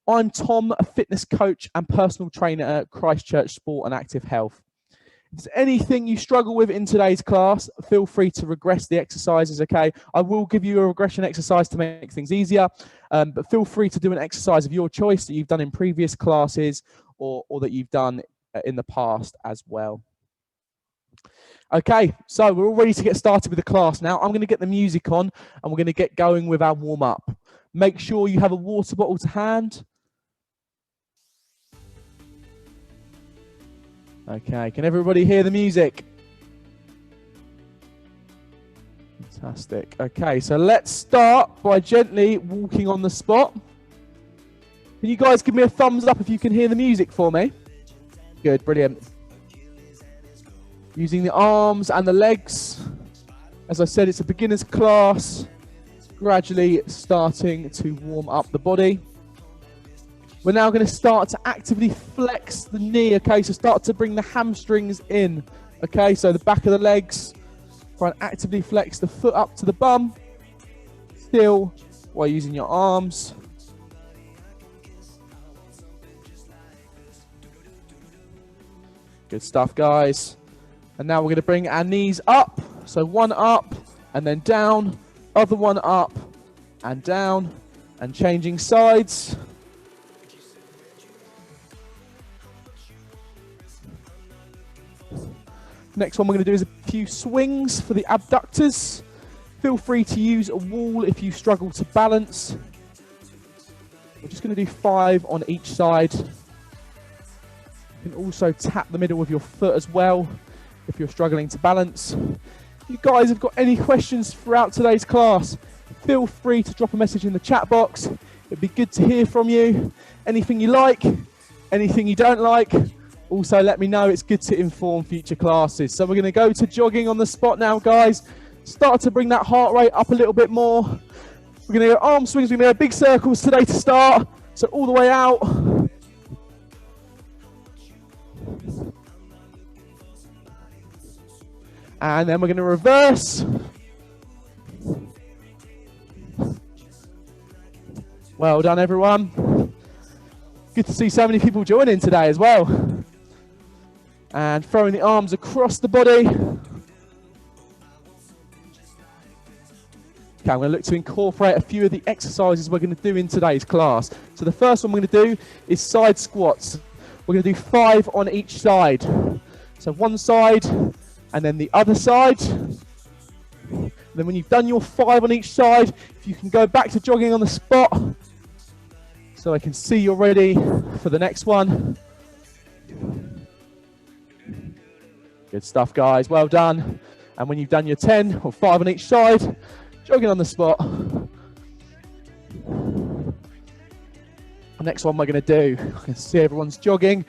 I'm Tom, a fitness coach and personal trainer at Christchurch Sport and Active Health. If there's anything you struggle with in today's class, feel free to regress the exercises, okay? I will give you a regression exercise to make things easier, but feel free to do an exercise of your choice that you've done in previous classes or that you've done in the past as well. Okay, so we're all ready to get started with the class now. I'm going to get the music on and we're going to get going with our warm-up. Make sure you have a water bottle to hand. Okay, can everybody hear the music? Fantastic. Okay, so let's start by gently walking on the spot. Can you guys give me a thumbs up if you can hear the music for me? Good, brilliant. Using the arms and the legs. As I said, it's a beginner's class. Gradually starting to warm up the body. We're now going to start to actively flex the knee, okay? So start to bring the hamstrings in, okay? So the back of the legs. Try and actively flex the foot up to the bum. Still, while using your arms. Good stuff, guys. And now we're going to bring our knees up. So one up and then down. Other one up and down. And changing sides. Next one we're going to do is a few swings for the abductors. Feel free to use a wall if you struggle to balance. We're just going to do 5 on each side. You can also tap the middle with your foot as well if you're struggling to balance. If you guys have got any questions throughout today's class, feel free to drop a message in the chat box. It'd be good to hear from you. Anything you like, anything you don't like. Also, let me know. It's good to inform future classes. So we're going to go to jogging on the spot now, guys. Start to bring that heart rate up a little bit more. We're going to go arm swings. We're going to go big circles today to start. So all the way out. And then we're going to reverse. Well done, everyone. Good to see so many people joining today as well. And throwing the arms across the body. Okay, I'm going to look to incorporate a few of the exercises we're going to do in today's class. So the first one we're going to do is side squats. We're going to do 5 on each side. So one side and then the other side. And then when you've done your 5 on each side, if you can go back to jogging on the spot so I can see you're ready for the next one. Good stuff, guys. Well done. And when you've done your 10 or 5 on each side, jogging on the spot. The next one we're going to do, I can see everyone's jogging.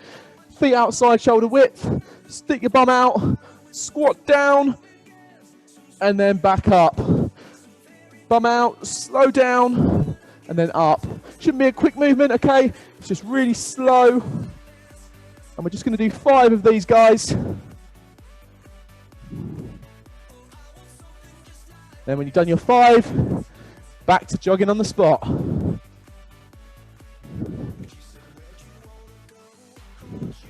Feet outside shoulder width. Stick your bum out. Squat down. And then back up. Bum out. Slow down. And then up. Shouldn't be a quick movement, okay? It's just really slow. And we're just going to do 5 of these, guys. Then when you've done your 5, back to jogging on the spot.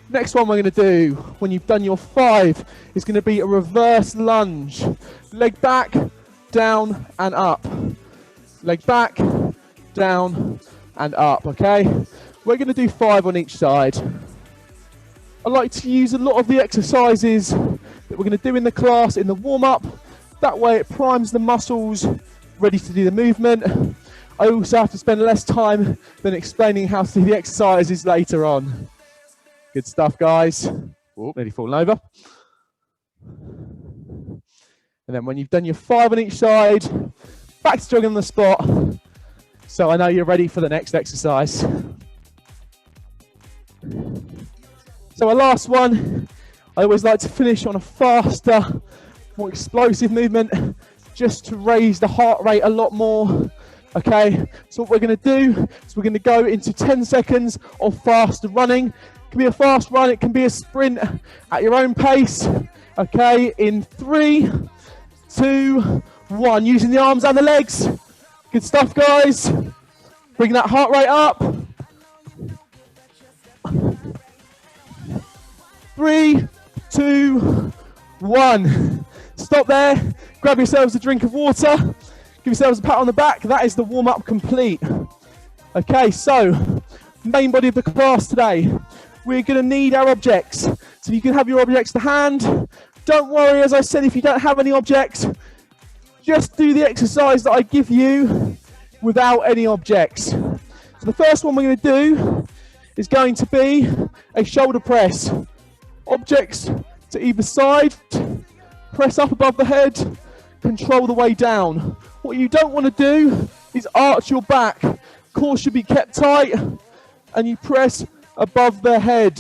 Next one we're going to do, when you've done your 5, is going to be a reverse lunge. Leg back, down and up. Leg back, down and up, okay? We're going to do 5 on each side. I like to use a lot of the exercises that we're going to do in the class in the warm-up. That way it primes the muscles, ready to do the movement. I also have to spend less time than explaining how to do the exercises later on. Good stuff, guys. Oh, nearly fallen over. And then when you've done your 5 on each side, back to jogging on the spot. So I know you're ready for the next exercise. So our last one, I always like to finish on a faster, more explosive movement, just to raise the heart rate a lot more. Okay, so what we're going to do is we're going to go into 10 seconds of fast running. It can be a fast run, it can be a sprint at your own pace. Okay, in 3, 2, 1, using the arms and the legs. Good stuff, guys. Bring that heart rate up. 3, 2, 1. Stop there. Grab yourselves a drink of water. Give yourselves a pat on the back. That is the warm-up complete. Okay, so main body of the class today. We're going to need our objects. So you can have your objects to hand. Don't worry, as I said, if you don't have any objects, just do the exercise that I give you without any objects. So the first one we're going to do is going to be a shoulder press. Objects to either side, press up above the head, control the way down. What you don't want to do is arch your back. Core should be kept tight and you press above the head.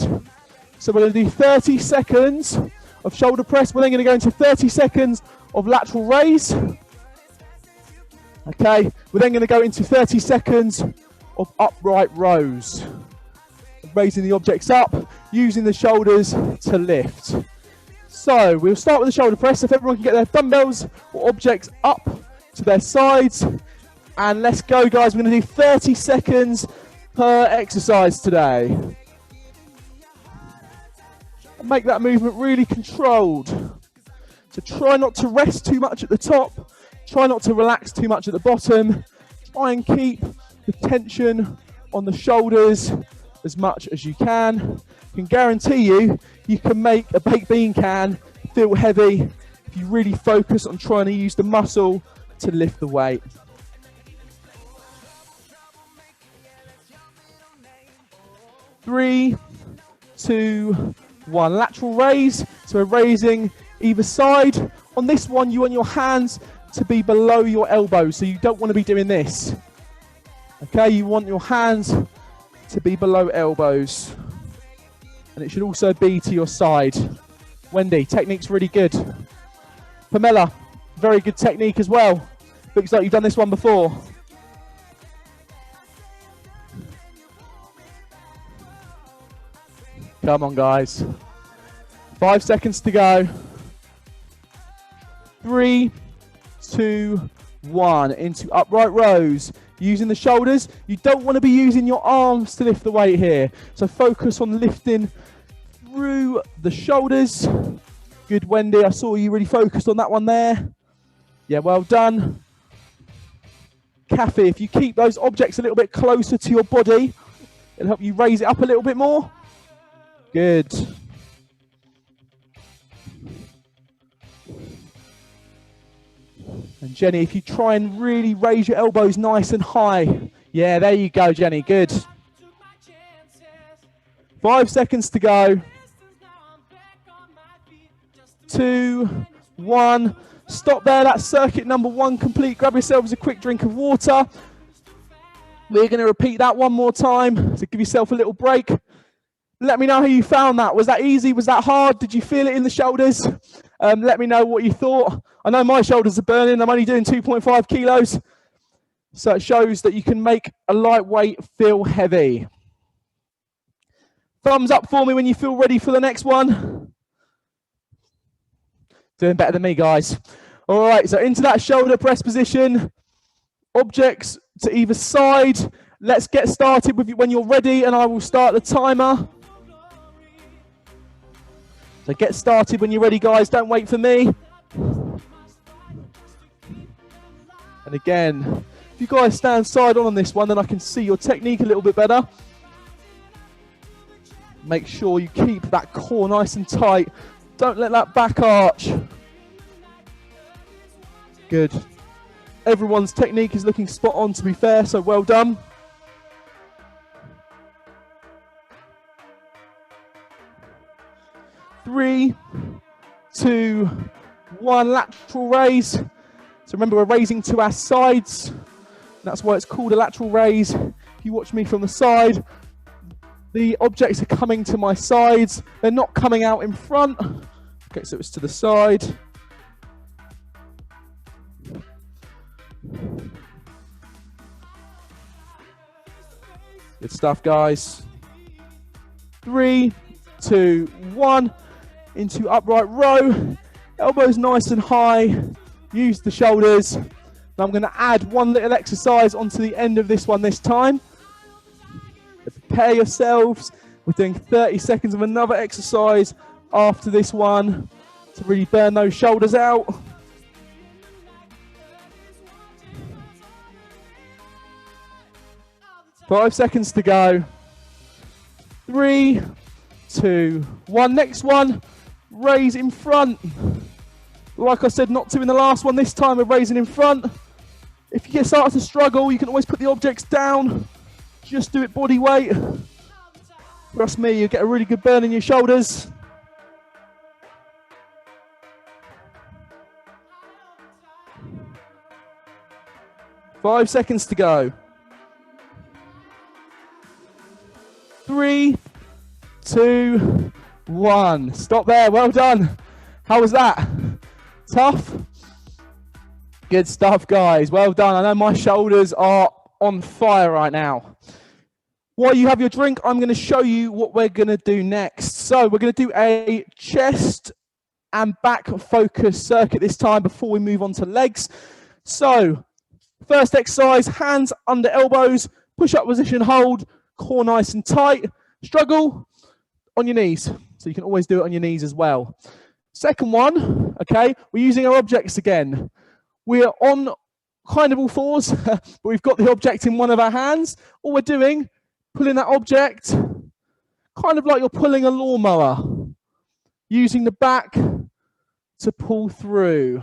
So we're going to do 30 seconds of shoulder press. We're then going to go into 30 seconds of lateral raise. Okay, we're then going to go into 30 seconds of upright rows. Raising the objects up, using the shoulders to lift. So we'll start with the shoulder press. If everyone can get their dumbbells or objects up to their sides. And let's go, guys. We're going to do 30 seconds per exercise today. And make that movement really controlled. So try not to rest too much at the top. Try not to relax too much at the bottom. Try and keep the tension on the shoulders as much as you can. I can guarantee you can make a baked bean can feel heavy if you really focus on trying to use the muscle to lift the weight. Three, 2, 1. Lateral raise. So we're raising either side. On this one, you want your hands to be below your elbows. So you don't want to be doing this. Okay, you want your hands to be below elbows. And it should also be to your side. Wendy, technique's really good. Pamela, very good technique as well. Looks like you've done this one before. Come on, guys. 5 seconds to go. 3, 2, 1. Into upright rows. Using the shoulders. You don't want to be using your arms to lift the weight here. So focus on lifting through the shoulders. Good, Wendy. I saw you really focused on that one there. Yeah, well done. Kathy, if you keep those objects a little bit closer to your body, it'll help you raise it up a little bit more. Good. And Jenny, if you try and really raise your elbows nice and high. Yeah, there you go, Jenny. Good. 5 seconds to go. 2, 1. Stop there. That's circuit number 1 complete. Grab yourselves a quick drink of water. We're going to repeat that one more time. So give yourself a little break. Let me know how you found that. Was that easy? Was that hard? Did you feel it in the shoulders? Let me know what you thought. I know my shoulders are burning. I'm only doing 2.5 kilos. So it shows that you can make a lightweight feel heavy. Thumbs up for me when you feel ready for the next one. Doing better than me, guys. All right, so into that shoulder press position. Objects to either side. Let's get started with you when you're ready, and I will start the timer. So get started when you're ready, guys. Don't wait for me. And again, if you guys stand side on this one, then I can see your technique a little bit better. Make sure you keep that core nice and tight. Don't let that back arch. Good. Everyone's technique is looking spot on, to be fair, so well done. Three, 2, 1. Lateral raise. So remember, we're raising to our sides. That's why it's called a lateral raise. If you watch me from the side, the objects are coming to my sides. They're not coming out in front. Okay, so it's to the side. Good stuff, guys. 3, 2, 1. Into upright row. Elbows nice and high. Use the shoulders. And I'm going to add one little exercise onto the end of this one this time. Prepare yourselves. We're doing 30 seconds of another exercise after this one to really burn those shoulders out. Five seconds to go. 3, 2, 1. Next one, raise in front. Like I said, not to in the last one. This time we're raising in front. If you get started to struggle, you can always put the objects down. Just do it body weight. Trust me, you get a really good burn in your shoulders. Five seconds to go. 3, 2, 1. Stop there. Well done. How was that? Tough? Good stuff, guys. Well done. I know my shoulders are on fire right now. While you have your drink, I'm going to show you what we're going to do next. So we're going to do a chest and back focus circuit this time before we move on to legs. So first exercise, hands under elbows, push up position, hold, core nice and tight. Struggle on your knees. So you can always do it on your knees as well. Second one, okay, we're using our objects again. We're on kind of all fours, but we've got the object in one of our hands. All we're doing, pulling that object, kind of like you're pulling a lawnmower, using the back to pull through.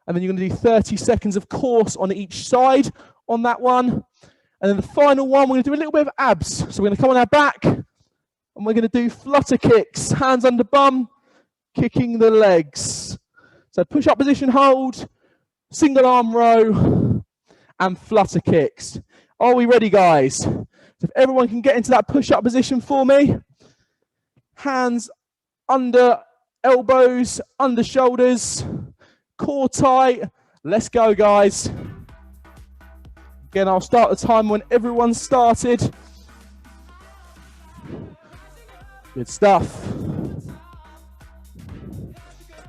And then you're going to do 30 seconds of course on each side on that one. And then the final one, we're going to do a little bit of abs. So we're going to come on our back, and we're going to do flutter kicks, hands under bum, kicking the legs. So push up position, hold, single arm row, and flutter kicks. Are we ready, guys? So if everyone can get into that push up position for me. Hands under elbows, under shoulders, core tight. Let's go, guys. Again, I'll start the time when everyone's started. Good stuff.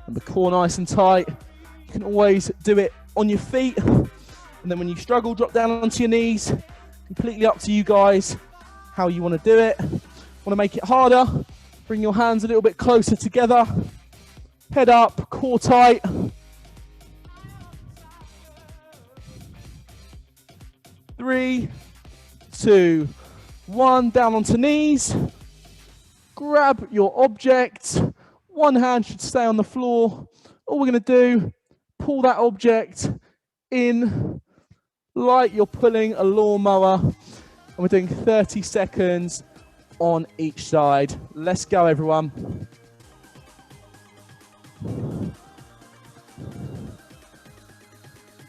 And the core nice and tight. You can always do it on your feet. And then when you struggle, drop down onto your knees. Completely up to you guys how you want to do it. Want to make it harder? Bring your hands a little bit closer together. Head up, core tight. Three, 2, 1. Down onto knees. Grab your object. One hand should stay on the floor. All we're going to do, pull that object in like you're pulling a lawnmower. And we're doing 30 seconds on each side. Let's go, everyone.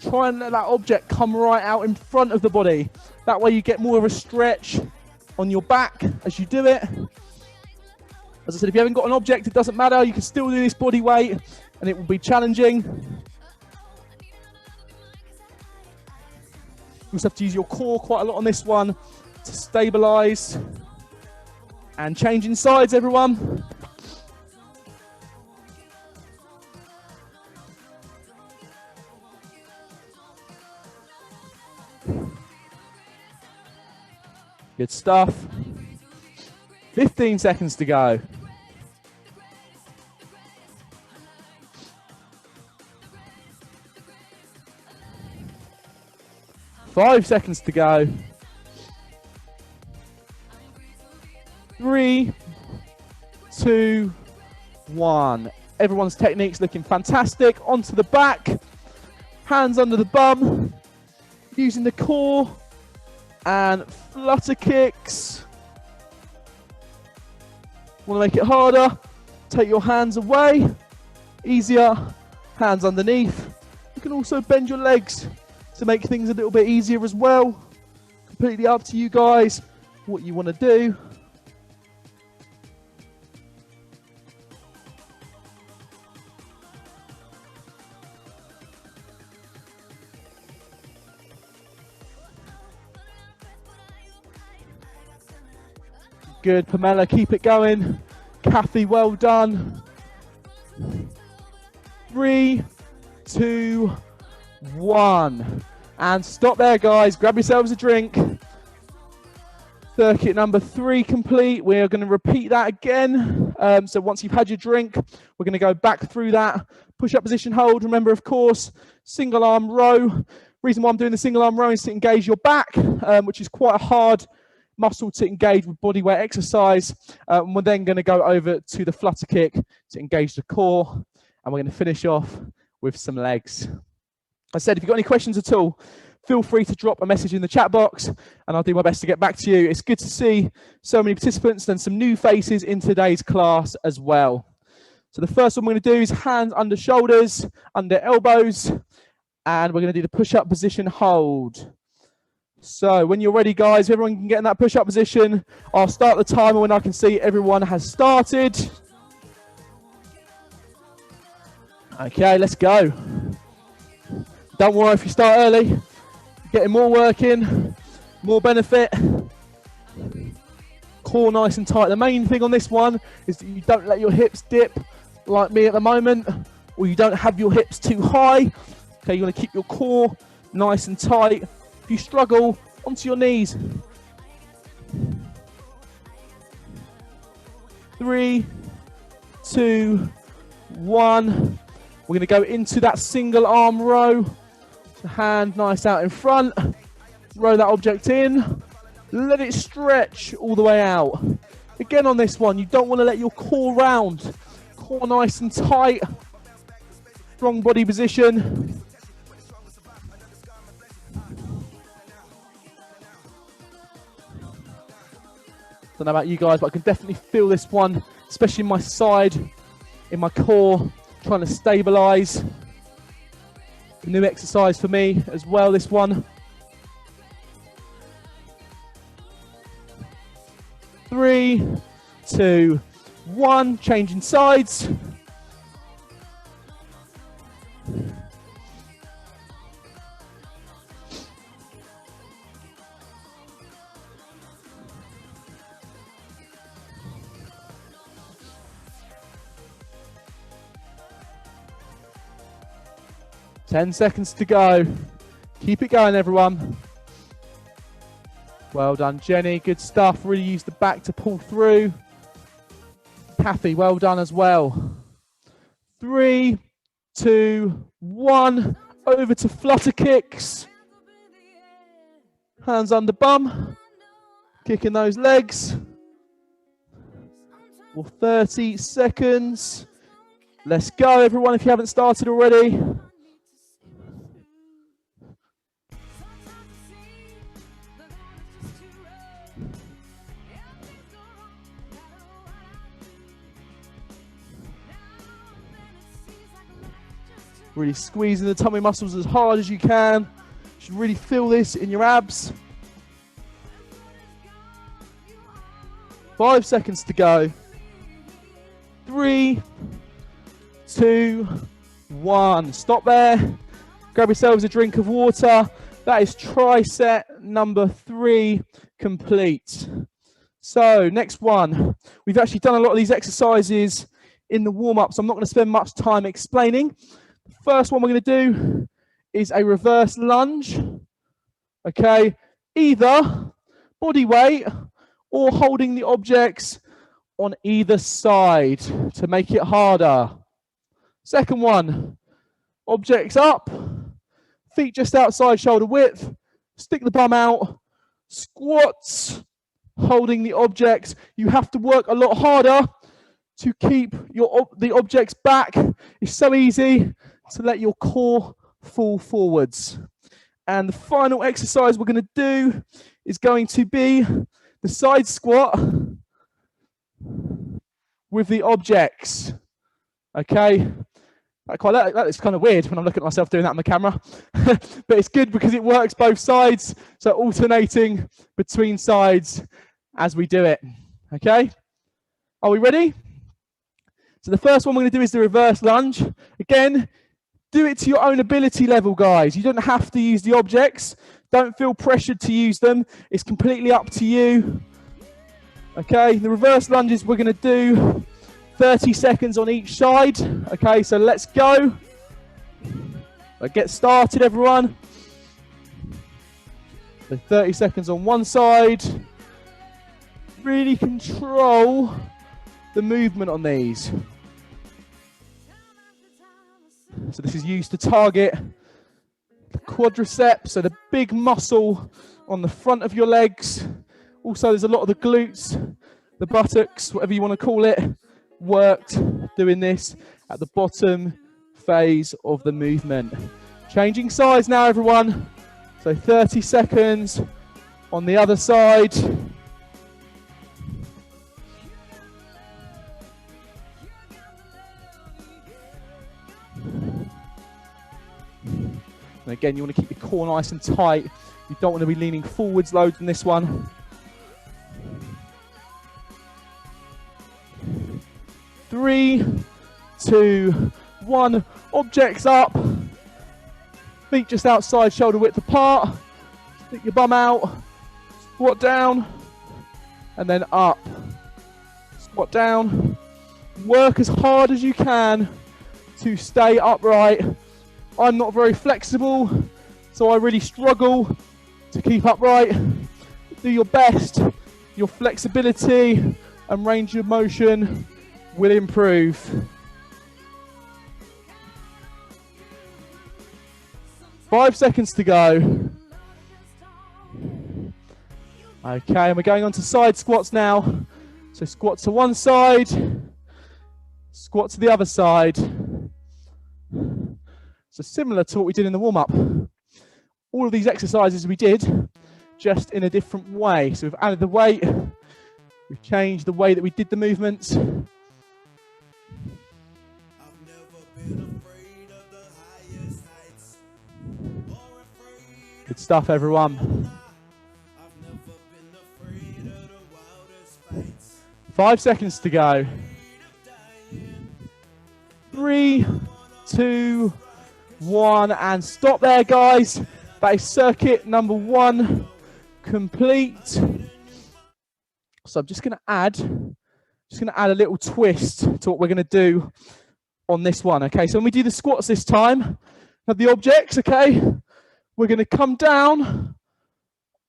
Try and let that object come right out in front of the body. That way you get more of a stretch on your back as you do it. As I said, if you haven't got an object, it doesn't matter. You can still do this body weight and it will be challenging. You also have to use your core quite a lot on this one to stabilize. And changing sides, everyone. Good stuff. 15 seconds to go. Five seconds to go. 3, 2, 1. Everyone's technique's looking fantastic. Onto the back. Hands under the bum. Using the core. And flutter kicks. Want to make it harder? Take your hands away. Easier. Hands underneath. You can also bend your legs to make things a little bit easier as well. Completely up to you guys what you want to do. Good, Pamela, keep it going. Kathy, well done. 3, 2, 1. And stop there, guys. Grab yourselves a drink. Circuit number 3 complete. We're going to repeat that again. So once you've had your drink, we're going to go back through that. Push-up position hold. Remember, of course, single arm row. Reason why I'm doing the single arm row is to engage your back, which is quite a hard muscle to engage with body weight exercise. We're then going to go over to the flutter kick to engage the core. And we're going to finish off with some legs. I said, if you've got any questions at all, feel free to drop a message in the chat box and I'll do my best to get back to you. It's good to see so many participants and some new faces in today's class as well. So the first one we're going to do is hands under shoulders, under elbows, and we're going to do the push-up position hold. So when you're ready, guys, everyone can get in that push-up position. I'll start the timer when I can see everyone has started. Okay, let's go. Don't worry if you start early. Getting more work in, more benefit. Core nice and tight. The main thing on this one is that you don't let your hips dip like me at the moment, or you don't have your hips too high. Okay, you're going to keep your core nice and tight. If you struggle, onto your knees. 3, 2, 1. We're going to go into that single arm row. Hand nice out in front, row that object in, let it stretch all the way out. Again on this one, you don't want to let your core round, core nice and tight, strong body position. Don't know about you guys, but I can definitely feel this one, especially in my side, in my core, trying to stabilize. New exercise for me as well, this one. 3, 2, 1, changing sides. Ten seconds to go. Keep it going, everyone. Well done, Jenny. Good stuff. Really use the back to pull through. Kathy, well done as well. 3, 2, 1. Over to flutter kicks. Hands under bum. Kicking those legs. For 30 seconds. Let's go, everyone, if you haven't started already. Really squeezing the tummy muscles as hard as you can. You should really feel this in your abs. 5 seconds to go. 3, 2, 1. Stop there. Grab yourselves a drink of water. That is tricep number 3 complete. So next one. We've actually done a lot of these exercises in the warm-up, so I'm not going to spend much time explaining. The first one we're going to do is a reverse lunge. Okay, either body weight or holding the objects on either side to make it harder. Second one, objects up, feet just outside shoulder width, stick the bum out, squats, holding the objects. You have to work a lot harder to keep the objects back. It's so easy to let your core fall forwards. And the final exercise we're going to do is going to be the side squat with the objects. Okay, that is kind of weird when I'm looking at myself doing that on the camera, but it's good because it works both sides, so alternating between sides as we do it. Okay, are we ready? So the first one we're going to do is the reverse lunge. Again, do it to your own ability level, guys. You don't have to use the objects. Don't feel pressured to use them. It's completely up to you. Okay, the reverse lunges we're going to do 30 seconds on each side. Okay, so let's go. Get started, everyone. So 30 seconds on one side, Really control the movement on these. So this is used to target the quadriceps, so the big muscle on the front of your legs. Also, there's a lot of the glutes, the buttocks, whatever you want to call it, worked doing this at the bottom phase of the movement. Changing sides now, everyone. So 30 seconds on the other side. And again, you want to keep your core nice and tight. You don't want to be leaning forwards loads in this one. 3, 2, 1. Objects up. Feet just outside, shoulder width apart. Stick your bum out. Squat down. And then up. Squat down. Work as hard as you can to stay upright. I'm not very flexible, so I really struggle to keep upright. Do your best. Your flexibility and range of motion will improve. 5 seconds to go. Okay, and we're going on to side squats now. So squat to one side, squat to the other side. So similar to what we did in the warm-up. All of these exercises we did, just in a different way. So we've added the weight, we've changed the way that we did the movements. Good stuff, everyone. 5 seconds to go. 3, 2, 1, and stop there, guys. That is circuit number 1 complete. So I'm just going to add a little twist to what we're going to do on this one. Okay, so when we do the squats this time, have the objects. Okay, we're going to come down.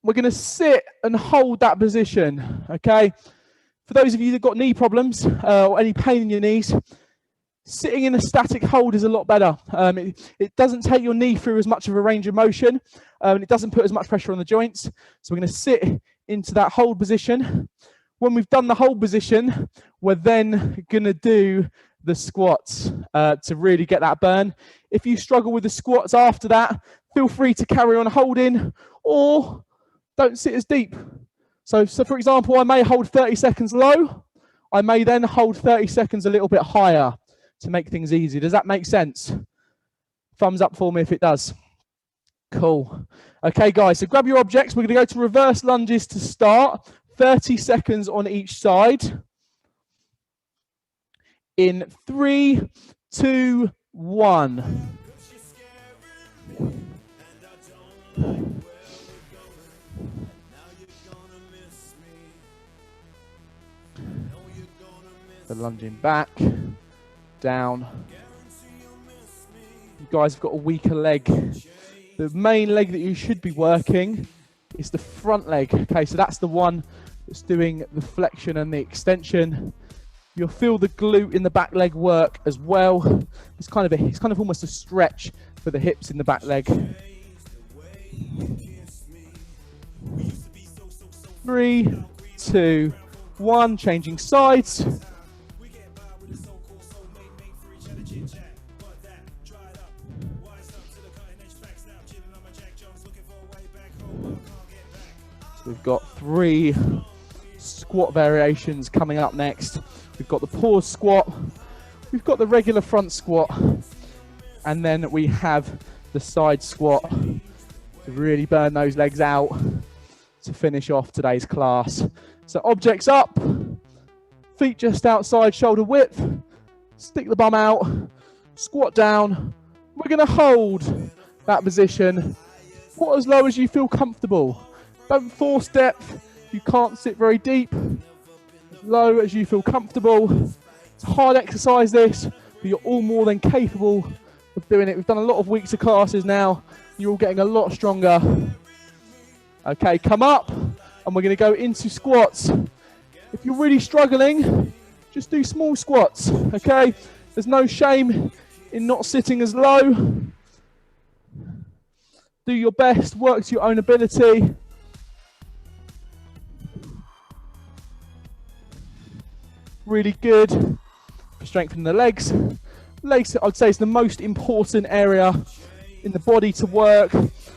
We're going to sit and hold that position. Okay, for those of you that got knee problems or any pain in your knees, sitting in a static hold is a lot better. It doesn't take your knee through as much of a range of motion, and it doesn't put as much pressure on the joints. So we're going to sit into that hold position. When we've done the hold position, we're then going to do the squats to really get that burn. If you struggle with the squats after that, feel free to carry on holding, or don't sit as deep. So for example, I may hold 30 seconds low. I may then hold 30 seconds a little bit higher to make things easy. Does that make sense? Thumbs up for me if it does. Cool. Okay, guys, so grab your objects. We're going to go to reverse lunges to start. 30 seconds on each side. In 3, 2, 1. The lunging back, down. You guys have got a weaker leg. The main leg that you should be working is the front leg. Okay, so that's the one that's doing the flexion and the extension. You'll feel the glute in the back leg work as well. It's kind of almost a stretch for the hips in the back leg. 3, 2, 1. Changing sides. So we've got 3 squat variations coming up next. We've got the pause squat, we've got the regular front squat, and then we have the side squat to really burn those legs out to finish off today's class. So objects up, feet just outside shoulder width, stick the bum out, squat down. We're going to hold that position. Squat as low as you feel comfortable. Don't force depth. You can't sit very deep. As low as you feel comfortable. It's a hard exercise this, but you're all more than capable of doing it. We've done a lot of weeks of classes now. You're all getting a lot stronger. Okay, come up, and we're going to go into squats If you're really struggling, just do small squats, okay? There's no shame in not sitting as low. Do your best, work to your own ability. Really good for strengthening the legs. Legs, I'd say, is the most important area in the body to work.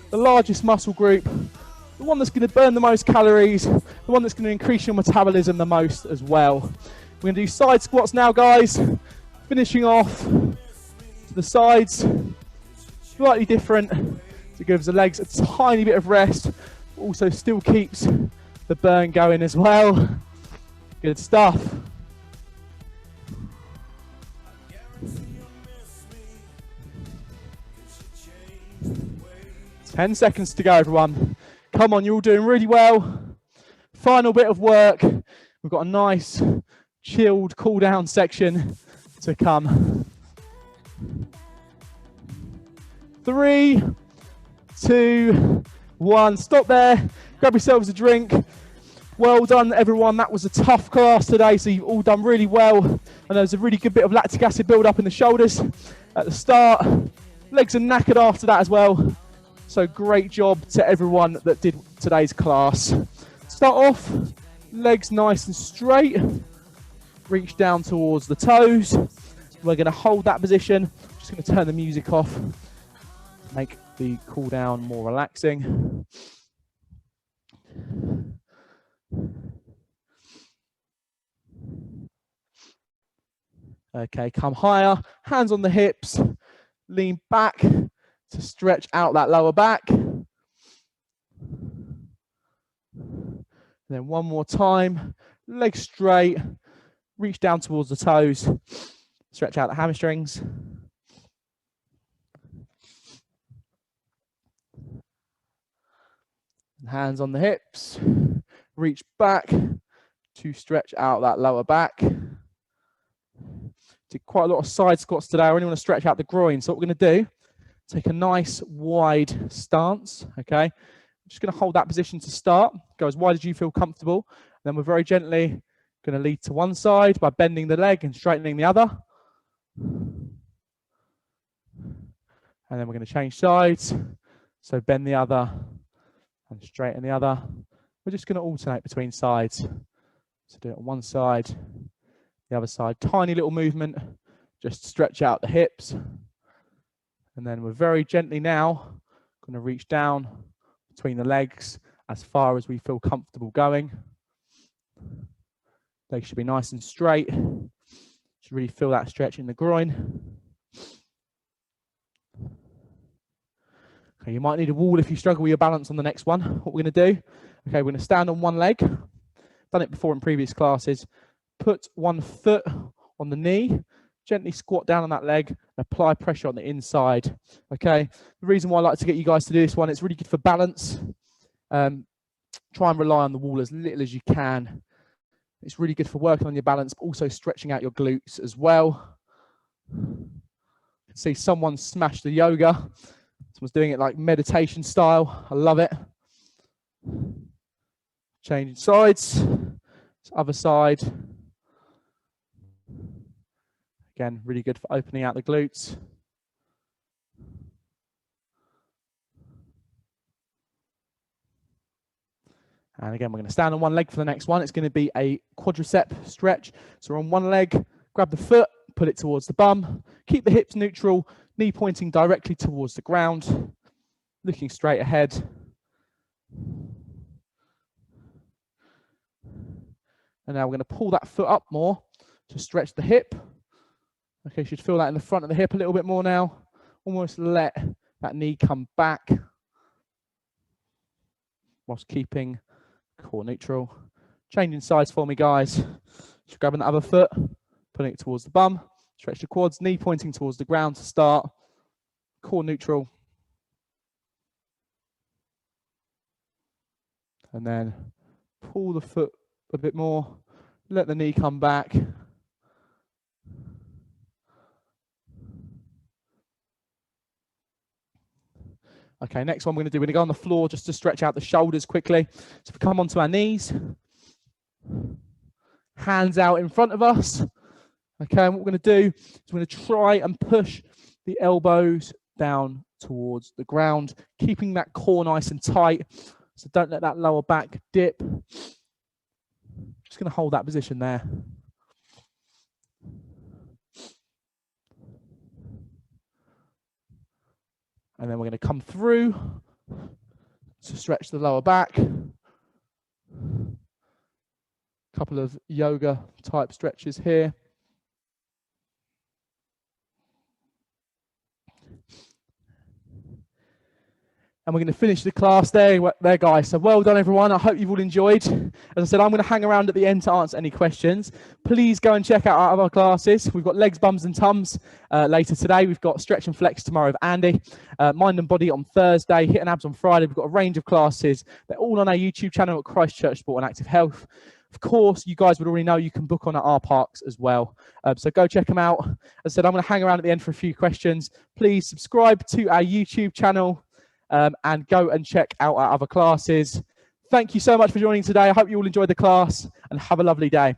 The largest muscle group, the one that's going to burn the most calories, the one that's going to increase your metabolism the most as well. We're going to do side squats now, guys. Finishing off to the sides, slightly different. So it gives the legs a tiny bit of rest, but also still keeps the burn going as well. Good stuff. Ten seconds to go, everyone. Come on, you're all doing really well. Final bit of work. We've got a nice, chilled, cool down section to come. 3, 2, 1. Stop there. Grab yourselves a drink. Well done, everyone. That was a tough class today, so you've all done really well. And there's a really good bit of lactic acid build up in the shoulders at the start. Legs are knackered after that as well. So great job to everyone that did today's class. Start off, legs nice and straight. Reach down towards the toes. We're going to hold that position. Just going to turn the music off. Make the cool down more relaxing. Okay, come higher. Hands on the hips. Lean back to stretch out that lower back. And then one more time, legs straight, reach down towards the toes, stretch out the hamstrings. Hands on the hips, reach back to stretch out that lower back. Did quite a lot of side squats today. I really want to stretch out the groin. So what we're going to do, take a nice wide stance, okay? I'm just going to hold that position to start. Go as wide as you feel comfortable. And then we're very gently going to lead to one side by bending the leg and straightening the other. And then we're going to change sides. So bend the other and straighten the other. We're just going to alternate between sides. So do it on one side, the other side. Tiny little movement, just stretch out the hips. And then we're very gently now going to reach down between the legs as far as we feel comfortable going. Legs should be nice and straight. Should really feel that stretch in the groin. Okay, you might need a wall if you struggle with your balance on the next one. What we're going to do, okay, we're going to stand on one leg. Done it before in previous classes. Put one foot on the knee. Gently squat down on that leg and apply pressure on the inside. Okay, the reason why I like to get you guys to do this one, it's really good for balance. Try and rely on the wall as little as you can. It's really good for working on your balance, but also stretching out your glutes as well. You can see someone smashed the yoga. Someone's doing it like meditation style. I love it. Changing sides. Other side. Again, really good for opening out the glutes. And again, we're going to stand on one leg for the next one. It's going to be a quadricep stretch. So we're on one leg, grab the foot, put it towards the bum, keep the hips neutral, knee pointing directly towards the ground, looking straight ahead. And now we're going to pull that foot up more to stretch the hip. Okay, you should feel that in the front of the hip a little bit more now. Almost let that knee come back whilst keeping core neutral. Changing sides for me, guys. Just grabbing the other foot, putting it towards the bum. Stretch the quads, knee pointing towards the ground to start. Core neutral. And then pull the foot a bit more. Let the knee come back. Okay, next one we're going to do, we're going to go on the floor just to stretch out the shoulders quickly. So if we come onto our knees, hands out in front of us. Okay, and what we're going to do is we're going to try and push the elbows down towards the ground, keeping that core nice and tight. So don't let that lower back dip. Just going to hold that position there. And then we're going to come through to stretch the lower back. Couple of yoga type stretches here. And we're going to finish the class there, guys. So well done, everyone. I hope you've all enjoyed. As I said, I'm going to hang around at the end to answer any questions. Please go and check out our other classes. We've got legs, bums and tums later today. We've got stretch and flex tomorrow with Andy. Mind and body on Thursday. Hit and abs on Friday. We've got a range of classes. They're all on our YouTube channel at Christchurch Sport and Active Health. Of course, you guys would already know you can book on at our parks as well. So go check them out. As I said, I'm going to hang around at the end for a few questions. Please subscribe to our YouTube channel. And go and check out our other classes. Thank you so much for joining today. I hope you all enjoyed the class and have a lovely day.